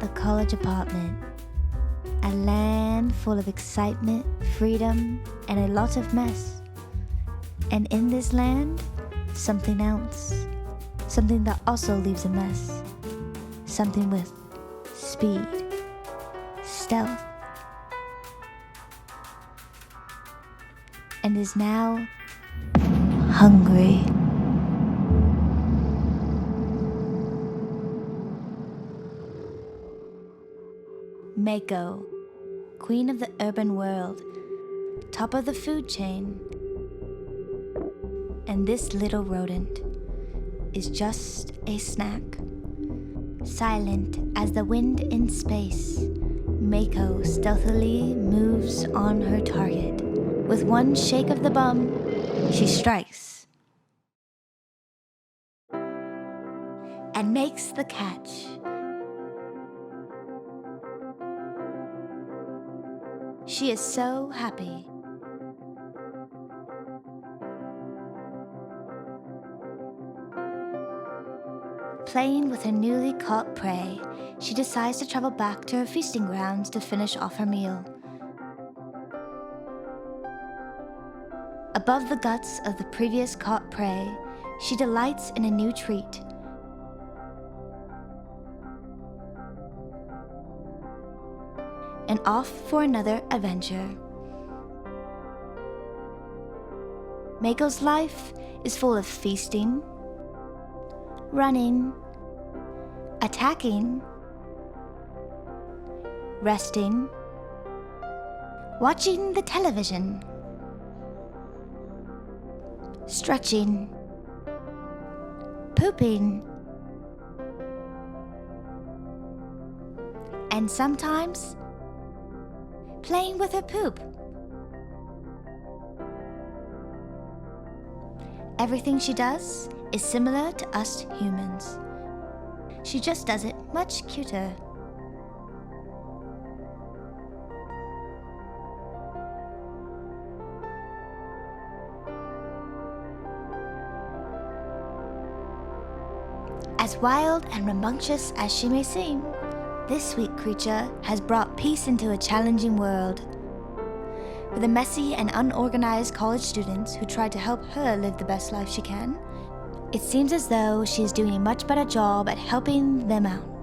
a college apartment. A land full of excitement, freedom, and a lot of mess. And in this land, something else. Something that also leaves a mess. Something with speed, stealth, and is now hungry. MAKO, queen of the urban world, top of the food chain. And this little rodent is just a snack. Silent as the wind in space, MAKO stealthily moves on her target. With one shake of the bum, she strikes and makes the catch. She is so happy. Playing with her newly caught prey, she decides to travel back to her feasting grounds to finish off her meal. Above the guts of the previous caught prey, she delights in a new treat. And off for another adventure. MAKO's life is full of feasting, running, attacking, resting, watching the television, stretching, pooping, and sometimes playing with her poop. Everything she does is similar to us humans. She just does it much cuter. As wild and rambunctious as she may seem, this sweet creature has brought peace into a challenging world. For the messy and unorganized college students who try to help her live the best life she can, it seems as though she is doing a much better job at helping them out.